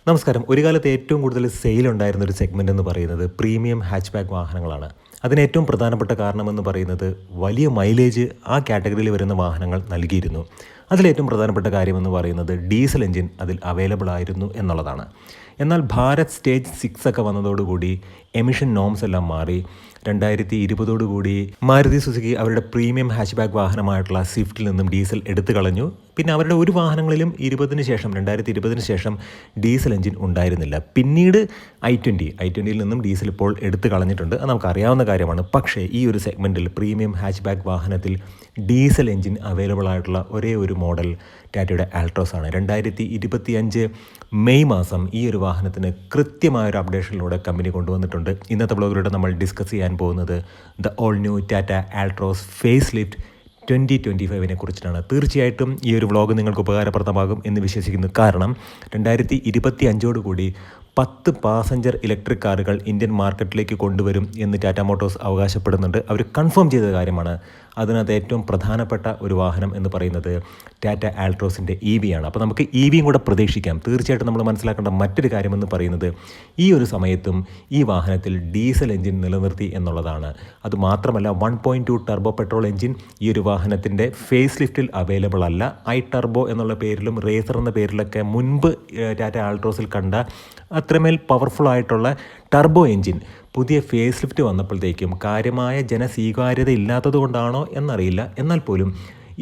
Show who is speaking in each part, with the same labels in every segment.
Speaker 1: നമസ്കാരം. ഒരു കാലത്ത് ഏറ്റവും കൂടുതൽ സെയിലുണ്ടായിരുന്ന ഒരു സെഗ്മെൻ്റ് എന്ന് പറയുന്നത് പ്രീമിയം ഹാച്ച്ബാക്ക് വാഹനങ്ങളാണ്. അതിന് ഏറ്റവും പ്രധാനപ്പെട്ട കാരണമെന്ന് പറയുന്നത് വലിയ മൈലേജ് ആ കാറ്റഗറിയിൽ വരുന്ന വാഹനങ്ങൾ നൽകിയിരുന്നു. അതിലേറ്റവും പ്രധാനപ്പെട്ട കാര്യമെന്ന് പറയുന്നത് ഡീസൽ എഞ്ചിൻ അതിൽ അവൈലബിൾ ആയിരുന്നു എന്നുള്ളതാണ്. എന്നാൽ ഭാരത് സ്റ്റേജ് 6 ഒക്കെ വന്നതോടുകൂടി എമിഷൻ നോംസ് എല്ലാം മാറി. 2020 മാരുതി സുസുക്കി അവരുടെ പ്രീമിയം ഹാച്ച്ബാക്ക് വാഹനമായിട്ടുള്ള സ്വിഫ്റ്റിൽ നിന്നും ഡീസൽ എടുത്തു കളഞ്ഞു. പിന്നെ അവരുടെ ഒരു വാഹനങ്ങളിലും 2020 ശേഷം ഡീസൽ എഞ്ചിൻ ഉണ്ടായിരുന്നില്ല. പിന്നീട് i20യിൽ നിന്നും ഡീസൽ ഇപ്പോൾ എടുത്തു കളഞ്ഞിട്ടുണ്ട്. അത് നമുക്കറിയാവുന്ന കാര്യമാണ്. പക്ഷേ ഈ ഒരു സെഗ്മെൻറ്റിൽ പ്രീമിയം ഹാച്ച്ബാക്ക് വാഹനത്തിൽ ഡീസൽ എഞ്ചിൻ അവൈലബിൾ ആയിട്ടുള്ള ഒരേ ഒരു മോഡൽ ടാറ്റയുടെ ആൾട്രോസ് ആണ്. 2025 മെയ് മാസം ഈ ഒരു വാഹനത്തിന് കൃത്യമായൊരു അപ്ഡേഷനിലൂടെ കമ്പനി കൊണ്ടുവന്നിട്ടുണ്ട്. ഇന്നത്തെ ബ്ലോഗിലൂടെ നമ്മൾ ഡിസ്കസ് ചെയ്യാൻ പോകുന്നത് the all new Tata Altroz facelift 2025 കുറിച്ചിട്ടാണ്. തീർച്ചയായിട്ടും ഈ ഒരു വ്ളോഗ് നിങ്ങൾക്ക് ഉപകാരപ്രദമാകും എന്ന് വിശ്വസിക്കുന്നു. കാരണം 2025 10 പാസഞ്ചർ ഇലക്ട്രിക് കാറുകൾ ഇന്ത്യൻ മാർക്കറ്റിലേക്ക് കൊണ്ടുവരും എന്ന് ടാറ്റ മോട്ടോഴ്സ് അവകാശപ്പെടുന്നുണ്ട്. അവർ കൺഫേം ചെയ്ത കാര്യമാണ്. അതിനകത്ത് ഏറ്റവും പ്രധാനപ്പെട്ട ഒരു വാഹനം എന്ന് പറയുന്നത് ടാറ്റ ആൾട്രോസിൻ്റെ EV ആണ്. അപ്പോൾ നമുക്ക് EVയും കൂടെ പ്രതീക്ഷിക്കാം. തീർച്ചയായിട്ടും നമ്മൾ മനസ്സിലാക്കേണ്ട മറ്റൊരു കാര്യമെന്ന് പറയുന്നത് ഈ ഒരു സമയത്തും ഈ വാഹനത്തിൽ ഡീസൽ എഞ്ചിൻ നിലനിർത്തി എന്നുള്ളതാണ്. അതുമാത്രമല്ല 1.2 ടർബോ പെട്രോൾ എഞ്ചിൻ ഈ ഒരു വാഹനത്തിൻ്റെ ഫേസ് ലിഫ്റ്റിൽ അവൈലബിൾ അല്ല. ടർബോ എന്നുള്ള പേരിലും റേസർ എന്ന പേരിലൊക്കെ മുൻപ് ടാറ്റ ആൾട്രോസിൽ കണ്ട അത്രമേൽ പവർഫുൾ ആയിട്ടുള്ള ടർബോ എഞ്ചിൻ പുതിയ ഫേസ് ലിഫ്റ്റ് വന്നപ്പോഴത്തേക്കും കാര്യമായ ജനസ്വീകാര്യത ഇല്ലാത്തത് കൊണ്ടാണോ എന്നറിയില്ല. എന്നാൽ പോലും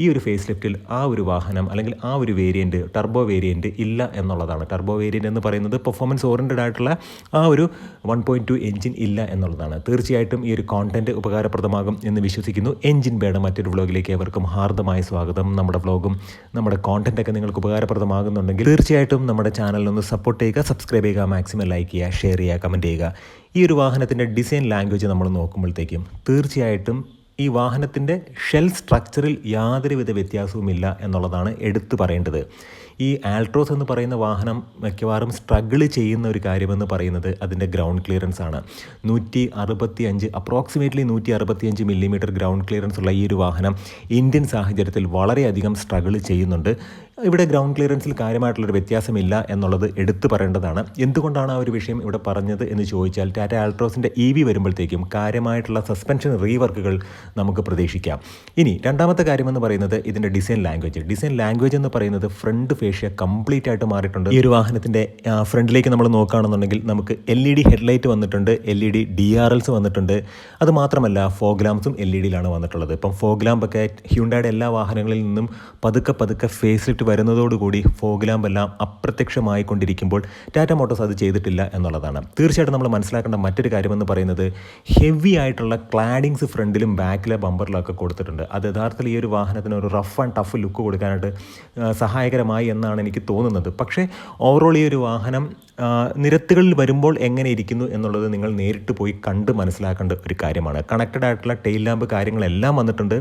Speaker 1: ഈ ഒരു ഫേസ് ലിഫ്റ്റിൽ ആ ഒരു വാഹനം അല്ലെങ്കിൽ ആ ഒരു വേരിയൻറ്റ് ടർബോ വേരിയൻറ്റ് ഇല്ല എന്നുള്ളതാണ്. ടർബോ വേരിയൻറ്റ് എന്ന് പറയുന്നത് പെർഫോമൻസ് ഓറിയൻറ്റഡ് ആയിട്ടുള്ള ആ ഒരു 1.2 എഞ്ചിൻ ഇല്ല എന്നുള്ളതാണ്. തീർച്ചയായിട്ടും ഈ ഒരു കോണ്ടൻറ്റ് ഉപകാരപ്രദമാകും എന്ന് വിശ്വസിക്കുന്നു. എഞ്ചിൻ ബേയുടെ മറ്റൊരു വ്ളോഗിലേക്ക് ഏവർക്കും ഹാർദമായ സ്വാഗതം. നമ്മുടെ വ്ളോഗും നമ്മുടെ കോണ്ടൻറ്റൊക്കെ നിങ്ങൾക്ക് ഉപകാരപ്രദമാകുന്നുണ്ടെങ്കിൽ തീർച്ചയായിട്ടും നമ്മുടെ ചാനലിനൊന്ന് സപ്പോർട്ട് ചെയ്യുക, സബ്സ്ക്രൈബ് ചെയ്യുക, മാക്സിമം ലൈക്ക് ചെയ്യുക, ഷെയർ ചെയ്യുക, കമൻറ്റ് ചെയ്യുക. ഈ ഒരു വാഹനത്തിൻ്റെ ഡിസൈൻ ലാംഗ്വേജ് നമ്മൾ നോക്കുമ്പോഴത്തേക്കും തീർച്ചയായിട്ടും ഈ വാഹനത്തിൻ്റെ ഷെൽ സ്ട്രക്ചറിൽ യാതൊരുവിധ വ്യത്യാസവുമില്ല എന്നുള്ളതാണ് എടുത്തു പറയേണ്ടത്. ഈ ആൾട്രോസ് എന്ന് പറയുന്ന വാഹനം മിക്കവാറും സ്ട്രഗിൾ ചെയ്യുന്ന ഒരു കാര്യമെന്ന് പറയുന്നത് അതിൻ്റെ ഗ്രൗണ്ട് ക്ലിയറൻസ് ആണ്. 165 മില്ലിമീറ്റർ ഗ്രൗണ്ട് ക്ലിയറൻസ് ഉള്ള ഈ ഒരു വാഹനം ഇന്ത്യൻ സാഹചര്യത്തിൽ വളരെയധികം സ്ട്രഗിൾ ചെയ്യുന്നുണ്ട്. ഇവിടെ ഗ്രൗണ്ട് ക്ലിയറൻസിൽ കാര്യമായിട്ടുള്ളൊരു വ്യത്യാസമില്ല എന്നുള്ളത് എടുത്തു പറയേണ്ടതാണ്. എന്തുകൊണ്ടാണ് ആ ഒരു വിഷയം ഇവിടെ പറഞ്ഞത് എന്ന് ചോദിച്ചാൽ ടാറ്റ ആൾട്രോസിൻ്റെ EV വരുമ്പോഴത്തേക്കും കാര്യമായിട്ടുള്ള സസ്പെൻഷൻ റീവർക്കുകൾ നമുക്ക് പ്രതീക്ഷിക്കാം. ഇനി രണ്ടാമത്തെ കാര്യമെന്ന് പറയുന്നത് ഇതിൻ്റെ ഡിസൈൻ ലാംഗ്വേജ് എന്ന് പറയുന്നത് ഫ്രണ്ട് ഫേഷ്യ കംപ്ലീറ്റ് ആയിട്ട് മാറിയിട്ടുണ്ട്. ഈ ഒരു വാഹനത്തിൻ്റെ ഫ്രണ്ടിലേക്ക് നമ്മൾ നോക്കുകയാണെന്നുണ്ടെങ്കിൽ നമുക്ക് LED ഹെഡ്ലൈറ്റ് വന്നിട്ടുണ്ട്, LED DRLs വന്നിട്ടുണ്ട്. അതുമാത്രമല്ല ഫോഗ് ലാംപ്സും LEDയിലാണ് വന്നിട്ടുള്ളത്. ഇപ്പം ഫോഗ് ലാമ്പൊക്കെ ഹ്യുണ്ടായുടെ എല്ലാ വാഹനങ്ങളിൽ നിന്നും പതുക്കെ ഫേസ് ലിഫ്റ്റ് വരുന്നതോടുകൂടി ഫോഗ് ലാമ്പ് എല്ലാം അപ്രത്യക്ഷമായിക്കൊണ്ടിരിക്കുമ്പോൾ ടാറ്റ മോട്ടോഴ്സ് അത് ചെയ്തിട്ടില്ല എന്നുള്ളതാണ്. തീർച്ചയായിട്ടും നമ്മൾ മനസ്സിലാക്കേണ്ട മറ്റൊരു കാര്യമെന്ന് പറയുന്നത് ഹെവി ആയിട്ടുള്ള ക്ലാഡിങ്സ് ഫ്രണ്ടിലും ബാക്കിലെ ബമ്പറിലൊക്കെ കൊടുത്തിട്ടുണ്ട്. അത് യഥാർത്ഥത്തിൽ ഈ ഒരു വാഹനത്തിന് ഒരു റഫ് ആൻഡ് ടഫ് ലുക്ക് കൊടുക്കാനായിട്ട് സഹായകരമായി എന്നാണ് എനിക്ക് തോന്നുന്നത്. പക്ഷേ ഓവറോൾ ഈ ഒരു വാഹനം നിരത്തുകളിൽ വരുമ്പോൾ എങ്ങനെ ഇരിക്കുന്നു എന്നുള്ളത് നിങ്ങൾ നേരിട്ട് പോയി കണ്ട് മനസ്സിലാക്കേണ്ട ഒരു കാര്യമാണ്. കണക്റ്റഡ് ആയിട്ടുള്ള ടെയിൽ ലാമ്പ് കാര്യങ്ങളെല്ലാം വന്നിട്ടുണ്ട്.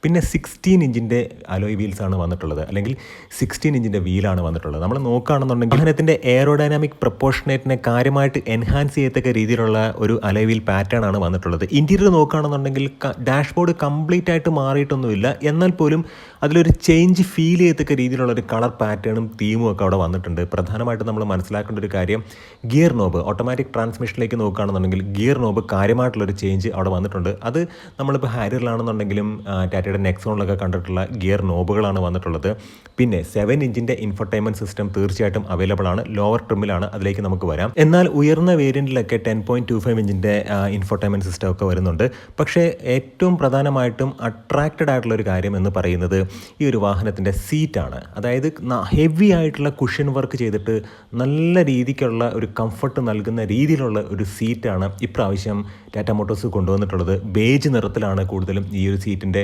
Speaker 1: പിന്നെ 16 ഇഞ്ചിൻ്റെ അലോയ് വീൽസാണ് വന്നിട്ടുള്ളത്, അല്ലെങ്കിൽ 16 ഇഞ്ചിൻ്റെ വീലാണ് വന്നിട്ടുള്ളത്. നമ്മൾ നോക്കുകയാണെന്നുണ്ടെങ്കിൽ വാഹനത്തിൻ്റെ എയറോഡൈനാമിക് പ്രപ്പോർഷനേറ്റിനെ കാര്യമായിട്ട് എൻഹാൻസ് ചെയ്യത്തക്ക രീതിയിലുള്ള ഒരു അലോയ് വീൽ പാറ്റേൺ ആണ് വന്നിട്ടുള്ളത്. ഇൻറ്റീരിയർ നോക്കുകയാണെന്നുണ്ടെങ്കിൽ ഡാഷ്ബോർഡ് കംപ്ലീറ്റ് ആയിട്ട് മാറിയിട്ടൊന്നുമില്ല. എന്നാൽ പോലും അതിലൊരു ചേഞ്ച് ഫീൽ ചെയ്യത്തക്ക രീതിയിലുള്ള ഒരു കളർ പാറ്റേണും തീമും ഒക്കെ അവിടെ വന്നിട്ടുണ്ട്. പ്രധാനമായിട്ടും നമ്മൾ മനസ്സിലാക്കേണ്ട ഒരു കാര്യം ഗിയർ നോബ്, ഓട്ടോമാറ്റിക് ട്രാൻസ്മിഷനിലേക്ക് നോക്കുകയാണെന്നുണ്ടെങ്കിൽ ഗിയർ നോബ് കാര്യമായിട്ടുള്ളൊരു ചേഞ്ച് അവിടെ വന്നിട്ടുണ്ട്. അത് നമ്മളിപ്പോൾ ഹാരിയറിലാണെന്നുണ്ടെങ്കിലും ടാറ്റയുടെ നെക്സോണിലൊക്കെ കണ്ടിട്ടുള്ള ഗിയർ നോബുകളാണ് വന്നിട്ടുള്ളത്. പിന്നെ 7 ഇഞ്ചിൻ്റെ ഇൻഫർടൈൻമെൻറ്റ് സിസ്റ്റം തീർച്ചയായിട്ടും അവൈലബിൾ ആണ്. ലോവർ ട്രിമ്മിലാണ്, അതിലേക്ക് നമുക്ക് വരാം. എന്നാൽ ഉയർന്ന വേരിയൻറ്റിലൊക്കെ 10.25 ഇഞ്ചിൻ്റെ ഇൻഫർടൈൻമെൻറ്റ് സിസ്റ്റം ഒക്കെ വരുന്നുണ്ട്. പക്ഷേ ഏറ്റവും പ്രധാനമായിട്ടും അട്രാക്റ്റഡ് ആയിട്ടുള്ള ഒരു കാര്യം എന്ന് പറയുന്നത് ഈ ഒരു വാഹനത്തിൻ്റെ സീറ്റാണ്. അതായത് ഹെവി ആയിട്ടുള്ള കുഷൻ വർക്ക് ചെയ്തിട്ട് നല്ല രീതിക്കുള്ള ഒരു കംഫർട്ട് നൽകുന്ന രീതിയിലുള്ള ഒരു സീറ്റാണ് ഇപ്രാവശ്യം ടാറ്റ മോട്ടോഴ്സ് കൊണ്ടുവന്നിട്ടുള്ളത്. ബേജ് നിറത്തിലാണ് കൂടുതലും ഈ ഒരു സീറ്റിൻ്റെ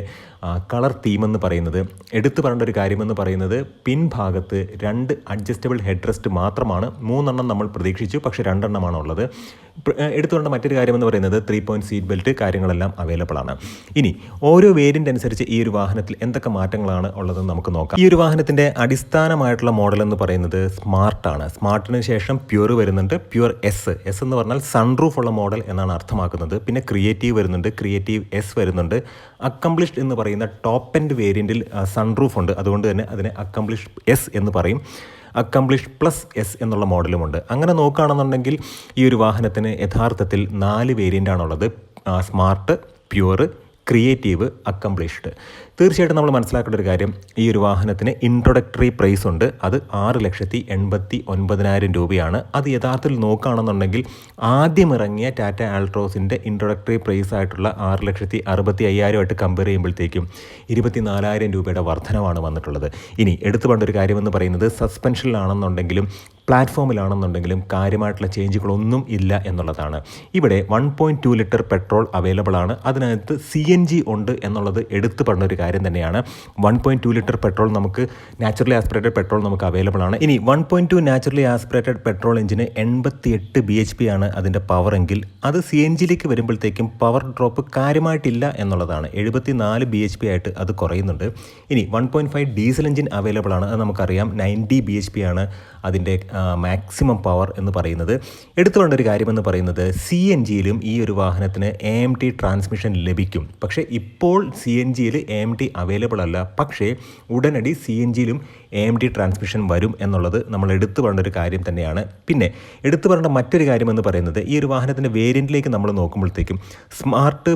Speaker 1: കളർ തീമെന്ന് പറയുന്നത്. എടുത്തു പറയേണ്ട ഒരു കാര്യമെന്ന് പറയുന്നത് പിൻഭാഗത്ത് 2 അഡ്ജസ്റ്റബിൾ ഹെഡ് റെസ്റ്റ് മാത്രമാണ്. 3 നമ്മൾ പ്രതീക്ഷിച്ചു, പക്ഷേ 2 ഉള്ളത്. എടുത്തുകൊണ്ട് മറ്റൊരു കാര്യമെന്ന് പറയുന്നത് 3 പോയിൻറ്റ് സീറ്റ് ബെൽറ്റ് കാര്യങ്ങളെല്ലാം അവൈലബിൾ ആണ്. ഇനി ഓരോ വേരിയൻ്റ് അനുസരിച്ച് ഈ ഒരു വാഹനത്തിൽ എന്തൊക്കെ മാറ്റങ്ങളാണ് ഉള്ളതെന്ന് നമുക്ക് നോക്കാം. ഈ ഒരു വാഹനത്തിൻ്റെ അടിസ്ഥാനമായിട്ടുള്ള മോഡൽ എന്ന് പറയുന്നത് സ്മാർട്ടാണ്. സ്മാർട്ടിന് ശേഷം പ്യൂർ വരുന്നുണ്ട്, പ്യൂർ എസ് എന്ന് പറഞ്ഞാൽ സൺറൂഫ് ഉള്ള മോഡൽ എന്നാണ് അർത്ഥമാക്കുന്നത്. പിന്നെ ക്രിയേറ്റീവ് വരുന്നുണ്ട്, ക്രിയേറ്റീവ് എസ് വരുന്നുണ്ട്. അക്കംപ്ലിഷ്ഡ് എന്ന് പറയുന്ന ടോപ്പ് എൻഡ് വേരിയൻറ്റിൽ സൺറൂഫ് ഉണ്ട്, അതുകൊണ്ട് തന്നെ അതിനെ അക്കംപ്ലിഷ്ഡ് എസ് എന്ന് പറയും. അക്കംപ്ലിഷ് പ്ലസ് എസ് എന്നുള്ള മോഡലുമുണ്ട്. അങ്ങനെ നോക്കുകയാണെന്നുണ്ടെങ്കിൽ ഈ ഒരു വാഹനത്തിന് യഥാർത്ഥത്തിൽ 4 വേരിയൻ്റാണുള്ളത്: സ്മാർട്ട്, പ്യുവർ, ക്രിയേറ്റീവ്, അക്കംപ്ലിഷ്ഡ്. തീർച്ചയായിട്ടും നമ്മൾ മനസ്സിലാക്കേണ്ട ഒരു കാര്യം, ഈ ഒരു വാഹനത്തിന് ഇൻട്രൊഡക്ടറി പ്രൈസ് ഉണ്ട്. അത് 6,89,000 രൂപയാണ്. അത് യഥാർത്ഥത്തിൽ നോക്കുകയാണെന്നുണ്ടെങ്കിൽ ആദ്യം ഇറങ്ങിയ ടാറ്റ ആൾട്രോസിൻ്റെ ഇൻട്രൊഡക്ടറി പ്രൈസ് ആയിട്ടുള്ള 6,65,000 കമ്പയർ ചെയ്യുമ്പോഴത്തേക്കും 24,000 രൂപയുടെ വർധനമാണ് വന്നിട്ടുള്ളത്. ഇനി എടുത്തു പറയേണ്ട ഒരു കാര്യമെന്ന് പറയുന്നത്, സസ്പെൻഷനിലാണെന്നുണ്ടെങ്കിലും പ്ലാറ്റ്ഫോമിലാണെന്നുണ്ടെങ്കിലും കാര്യമായിട്ടുള്ള ചേഞ്ചുകളൊന്നും ഇല്ല എന്നുള്ളതാണ്. ഇവിടെ 1.2 ലിറ്റർ പെട്രോൾ അവൈലബിൾ ആണ്. അതിനകത്ത് CNG ഉണ്ട് എന്നുള്ളത് എടുത്തു പറഞ്ഞ ഒരു കാര്യം തന്നെയാണ്. 1.2 ലിറ്റർ പെട്രോൾ നമുക്ക് നാച്ചുറലി ആസ്പിറേറ്റഡ് പെട്രോൾ നമുക്ക് അവൈലബിൾ ആണ്. ഇനി 1.2 നാച്ചുറലി ആസ്പിറേറ്റഡ് പെട്രോൾ എഞ്ചിന് 88 bhp ആണ് അതിൻ്റെ പവർ എങ്കിൽ, അത് CNGയിലേക്ക് വരുമ്പോഴത്തേക്കും പവർ ഡ്രോപ്പ് കാര്യമായിട്ടില്ല എന്നുള്ളതാണ്. 74 bhp ആയിട്ട് അത് കുറയുന്നുണ്ട്. ഇനി 1.5 ഡീസൽ എഞ്ചിൻ അവൈലബിൾ ആണ്. അത് നമുക്കറിയാം 90 bhp ആണ് അതിൻ്റെ മാക്സിമം പവർ എന്ന് പറയുന്നത്. എടുത്തു പറയേണ്ട ഒരു കാര്യമെന്ന് പറയുന്നത്, CNGയിലും ഈ ഒരു വാഹനത്തിന് AMT ട്രാൻസ്മിഷൻ ലഭിക്കും. പക്ഷേ ഇപ്പോൾ CNGയിൽ AMT അവൈലബിൾ അല്ല. പക്ഷേ ഉടനടി CNGയിലും AMT ട്രാൻസ്മിഷൻ വരും എന്നുള്ളത് നമ്മൾ എടുത്തു പറയേണ്ട ഒരു കാര്യം തന്നെയാണ്. പിന്നെ എടുത്തു പറയേണ്ട മറ്റൊരു കാര്യമെന്ന് പറയുന്നത്, ഈ ഒരു വാഹനത്തിൻ്റെ വേരിയൻറ്റിലേക്ക് നമ്മൾ നോക്കുമ്പോഴത്തേക്കും smart,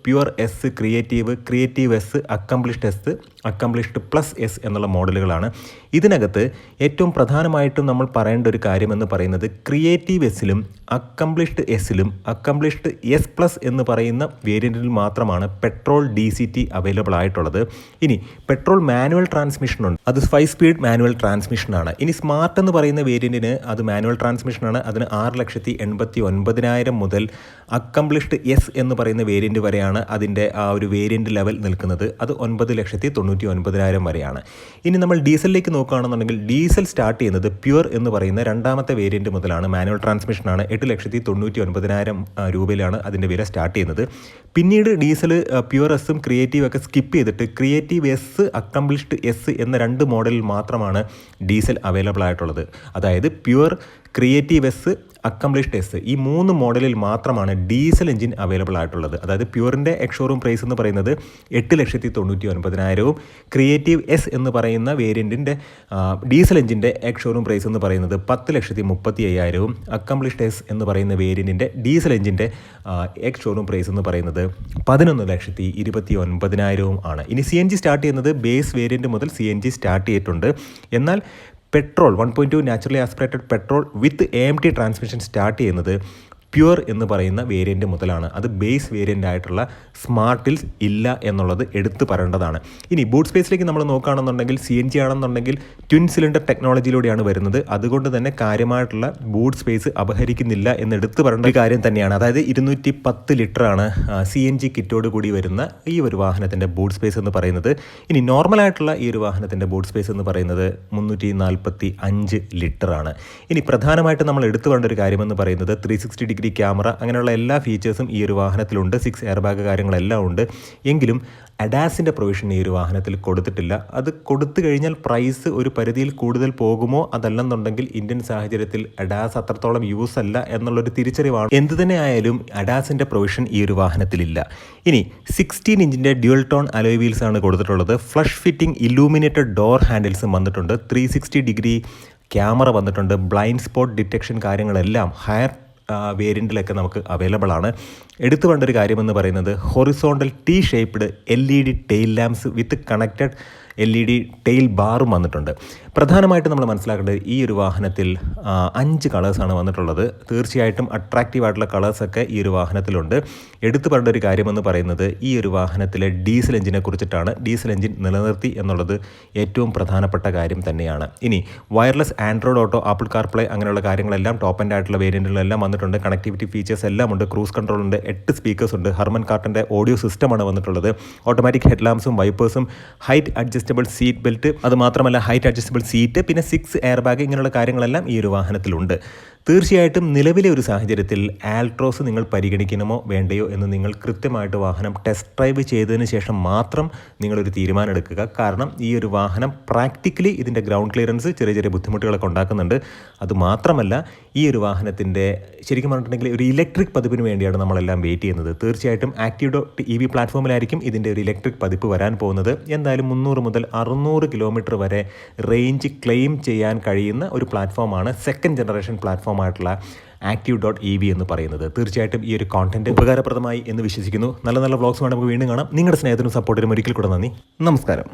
Speaker 1: pure S, creative S, accomplished S, accomplished plus S എന്നുള്ള മോഡലുകളാണ്. ഇതിനകത്ത് ഏറ്റവും പ്രധാനമായിട്ടും നമ്മൾ പറയേണ്ട ഒരു കാര്യമെന്ന് പറയുന്നത്, ക്രിയേറ്റീവ് എസ്സിലും അക്കംപ്ലിഷ്ഡ് എസ്സിലും അക്കംപ്ലിഷ്ഡ് എസ് പ്ലസ് എന്ന് പറയുന്ന വേരിയൻറ്റിൽ മാത്രമാണ് പെട്രോൾ DCT അവൈലബിൾ ആയിട്ടുള്ളത്. ഇനി പെട്രോൾ മാനുവൽ ട്രാൻസ്മിഷനുണ്ട്. അത് 5 സ്പീഡ് മാനുവൽ ട്രാൻസ്മിഷനാണ്. ഇനി സ്മാർട്ട് എന്ന് പറയുന്ന വേരിയൻറ്റിന് അത് മാനുവൽ ട്രാൻസ്മിഷനാണ്. അതിന് 6,89,000 മുതൽ അക്കംപ്ലിഷ്ഡ് എസ് എന്ന് പറയുന്ന വേരിയൻറ്റ് വരെയാണ് അതിൻ്റെ ആ ഒരു വേരിയൻറ്റ് ലെവൽ നിൽക്കുന്നത്. അത് 9,99,000 വരെയാണ്. ഇനി നമ്മൾ ഡീസലിലേക്ക് നോക്കുകയാണെന്നുണ്ടെങ്കിൽ, ഡീസൽ സ്റ്റാർട്ട് ചെയ്യുന്നത് പ്യുവർ എന്ന് പറയുന്ന രണ്ടാമത്തെ വേരിയൻറ്റ് മുതലാണ്. മാനുവൽ ട്രാൻസ്മിഷനാണ്. 8,99,000 രൂപയിലാണ് അതിൻ്റെ വില സ്റ്റാർട്ട് ചെയ്യുന്നത്. പിന്നീട് ഡീസൽ പ്യുവർ എസ്സും ക്രിയേറ്റീവ് ഒക്കെ സ്കിപ്പ് ചെയ്തിട്ട് ക്രിയേറ്റീവ് എസ്, അക്കംപ്ലിഷ്ഡ് എസ് എന്ന 2 മോഡലിൽ മാത്രമാണ് ഡീസൽ അവൈലബിൾ ആയിട്ടുള്ളത്. അതായത് pure, creative S, accomplished S, ഈ 3 മോഡലിൽ മാത്രമാണ് ഡീസൽ എഞ്ചിൻ അവൈലബിൾ ആയിട്ടുള്ളത്. അതായത് പ്യുവറിൻ്റെ എക്സ്ഷോറൂം പ്രൈസ് എന്ന് പറയുന്നത് 8,99,000, ക്രിയേറ്റീവ് എസ് എന്ന് പറയുന്ന വേരിയൻറ്റിൻ്റെ ഡീസൽ എഞ്ചിൻ്റെ എക്സ്ഷോറൂം പ്രൈസ് എന്ന് പറയുന്നത് 10,35,000, അക്കംപ്ലിഷ്ഡ് എസ് എന്ന് പറയുന്ന വേരിയൻറ്റിൻ്റെ ഡീസൽ എഞ്ചിൻ്റെ എക്സ്ഷോറൂം പ്രൈസ് എന്ന് പറയുന്നത് 11,29,000 ആണ്. ഇനി CNG സ്റ്റാർട്ട് ചെയ്യുന്നത് ബേസ് വേരിയൻറ്റ് മുതൽ CNG സ്റ്റാർട്ട് ചെയ്തിട്ടുണ്ട്. എന്നാൽ പെട്രോൾ 1.2 നാച്ചുറലി ആസ്പിറേറ്റഡ് പെട്രോൾ വിത്ത് AMT ട്രാൻസ്മിഷൻ സ്റ്റാർട്ട് ചെയ്യുന്നത് പ്യുവർ എന്ന് പറയുന്ന വേരിയൻറ്റ് മുതലാണ്. അത് ബേസ് വേരിയൻ്റ് ആയിട്ടുള്ള സ്മാർട്ടിൽ ഇല്ല എന്നുള്ളത് എടുത്തു പറയേണ്ടതാണ്. ഇനി ബൂട്ട് സ്പേസിലേക്ക് നമ്മൾ നോക്കുകയാണെന്നുണ്ടെങ്കിൽ, CNG ആണെന്നുണ്ടെങ്കിൽ ട്വിൻ സിലിണ്ടർ ടെക്നോളജിയിലൂടെയാണ് വരുന്നത്. അതുകൊണ്ട് തന്നെ കാര്യമായിട്ടുള്ള ബൂട്ട് സ്പേസ് അപഹരിക്കുന്നില്ല എന്ന് എടുത്തു പറയേണ്ട ഒരു കാര്യം തന്നെയാണ്. അതായത് 210 ലിറ്ററാണ് CNG കിറ്റോട് കൂടി വരുന്ന ഈ ഒരു വാഹനത്തിൻ്റെ ബൂട്ട് സ്പേസ് എന്ന് പറയുന്നത്. ഇനി നോർമലായിട്ടുള്ള ഈ ഒരു വാഹനത്തിൻ്റെ ബൂട്ട് സ്പേസ് എന്ന് പറയുന്നത് 345 ലിറ്ററാണ്. ഇനി പ്രധാനമായിട്ട് നമ്മൾ എടുത്തു പറയേണ്ട ഒരു കാര്യമെന്ന് പറയുന്നത്, 360 ഡിഗ്രി ക്യാമറ, അങ്ങനെയുള്ള എല്ലാ ഫീച്ചേഴ്സും ഈ ഒരു വാഹനത്തിലുണ്ട്. 6 എയർ ബാഗ് കാര്യങ്ങളെല്ലാം ഉണ്ട്. എങ്കിലും അഡാസിൻ്റെ പ്രൊവിഷൻ ഈ ഒരു വാഹനത്തിൽ കൊടുത്തിട്ടില്ല. അത് കൊടുത്തു കഴിഞ്ഞാൽ പ്രൈസ് ഒരു പരിധിയിൽ കൂടുതൽ പോകുമോ, അതല്ലെന്നുണ്ടെങ്കിൽ ഇന്ത്യൻ സാഹചര്യത്തിൽ അഡാസ് അത്രത്തോളം യൂസ് അല്ല എന്നുള്ളൊരു തിരിച്ചറിവാണ്. എന്തു തന്നെ ആയാലും അഡാസിൻ്റെ പ്രൊവിഷൻ ഈ ഒരു വാഹനത്തിലില്ല. ഇനി 16 ഇഞ്ചിൻ്റെ ഡ്യുവൽ ടോൺ അലോയ് വീൽസ് ആണ് കൊടുത്തിട്ടുള്ളത്. ഫ്ലഷ് ഫിറ്റിംഗ് ഇല്ലൂമിനേറ്റഡ് ഡോർ ഹാൻഡിൽസും വന്നിട്ടുണ്ട്. 360 ഡിഗ്രി ക്യാമറ വന്നിട്ടുണ്ട്. ബ്ലൈൻഡ് സ്പോട്ട് ഡിറ്റക്ഷൻ കാര്യങ്ങളെല്ലാം ഹയർ വേരിയൻറ്റിലൊക്കെ നമുക്ക് അവൈലബിൾ ആണ്. എടുത്തു വേണ്ട ഒരു കാര്യമെന്ന് പറയുന്നത്, horizontal T shaped LED tail lamps with connected LED tail ബാറും വന്നിട്ടുണ്ട്. പ്രധാനമായിട്ട് നമ്മൾ മനസ്സിലാക്കേണ്ടത്, ഈ ഒരു വാഹനത്തിൽ 5 കളേഴ്സാണ് വന്നിട്ടുള്ളത്. തീർച്ചയായിട്ടും അട്രാക്റ്റീവായിട്ടുള്ള കളേഴ്സൊക്കെ ഈ ഒരു വാഹനത്തിലുണ്ട്. എടുത്തു പറയേണ്ട ഒരു കാര്യമെന്ന് പറയുന്നത്, ഈ ഒരു വാഹനത്തിലെ ഡീസൽ എഞ്ചിനെ കുറിച്ചിട്ടാണ്. ഡീസൽ എഞ്ചിൻ നിലനിർത്തി എന്നുള്ളത് ഏറ്റവും പ്രധാനപ്പെട്ട കാര്യം തന്നെയാണ്. ഇനി wireless Android auto, apple CarPlay അങ്ങനെയുള്ള കാര്യങ്ങളെല്ലാം ടോപ്പ് എൻഡ് ആയിട്ടുള്ള വേരിയൻറ്റുകളെല്ലാം വന്നിട്ടുണ്ട്. കണക്ടിവിറ്റി ഫീച്ചേഴ്സ് എല്ലാം ഉണ്ട്. ക്രൂസ് കൺട്രോൾ ഉണ്ട്. 8 സ്പീക്കേഴ്സ് ഉണ്ട്. ഹർമൻ കാർട്ടൻ്റെ ഓഡിയോ സിസ്റ്റമാണ് വന്നിട്ടുള്ളത്. ഓട്ടോമാറ്റിക് ഹെഡ് ലാംപ്സും വൈപ്പേഴ്സും, ഹൈറ്റ് അഡ്ജസ്റ്റബിൾ സീറ്റ് ബെൽറ്റ്, അതുമാത്രമല്ല ഹൈറ്റ് അഡ്ജസ്റ്റബിൾ സീറ്റ്, പിന്നെ 6 എയർ ബാഗ്, ഇങ്ങനെയുള്ള കാര്യങ്ങളെല്ലാം ഈ ഒരു വാഹനത്തിലുണ്ട്. തീർച്ചയായിട്ടും നിലവിലെ ഒരു സാഹചര്യത്തിൽ ആൽട്രോസ് നിങ്ങൾ പരിഗണിക്കണമോ വേണ്ടയോ എന്ന് നിങ്ങൾ കൃത്യമായിട്ട് വാഹനം ടെസ്റ്റ് ഡ്രൈവ് ചെയ്തതിന് ശേഷം മാത്രം നിങ്ങളൊരു തീരുമാനം എടുക്കുക. കാരണം ഈ ഒരു വാഹനം പ്രാക്ടിക്കലി ഇതിൻ്റെ ഗ്രൗണ്ട് ക്ലിയറൻസ് ചെറിയ ചെറിയ ബുദ്ധിമുട്ടുകളൊക്കെ ഉണ്ടാക്കുന്നുണ്ട്. അതുമാത്രമല്ല ഈ ഒരു വാഹനത്തിൻ്റെ ശരിക്കും പറഞ്ഞിട്ടുണ്ടെങ്കിൽ ഒരു ഇലക്ട്രിക് പതിപ്പിന് വേണ്ടിയാണ് നമ്മളെല്ലാം വെയിറ്റ് ചെയ്യുന്നത്. തീർച്ചയായിട്ടും Activ.ev പ്ലാറ്റ്ഫോമിലായിരിക്കും ഇതിൻ്റെ ഒരു ഇലക്ട്രിക് പതിപ്പ് വരാൻ പോകുന്നത്. എന്തായാലും 300 മുതൽ 600 കിലോമീറ്റർ വരെ റേഞ്ച് ക്ലെയിം ചെയ്യാൻ കഴിയുന്ന ഒരു പ്ലാറ്റ്ഫോമാണ് സെക്കൻഡ് ജനറേഷൻ പ്ലാറ്റ്ഫോമായിട്ടുള്ള Activ.ev എന്ന് പറയുന്നത്. തീർച്ചയായിട്ടും ഈ ഒരു കോണ്ടന്റ് ഉപകാരപ്രദമായി എന്ന് വിശ്വസിക്കുന്നു. നല്ല നല്ല വ്ളോഗ്സ് വേണം നമുക്ക് വീണ്ടും കാണാം. നിങ്ങളുടെ സ്നേഹത്തിനും സപ്പോർട്ടിനും ഒരിക്കൽ കൂടെ നന്ദി. നമസ്കാരം.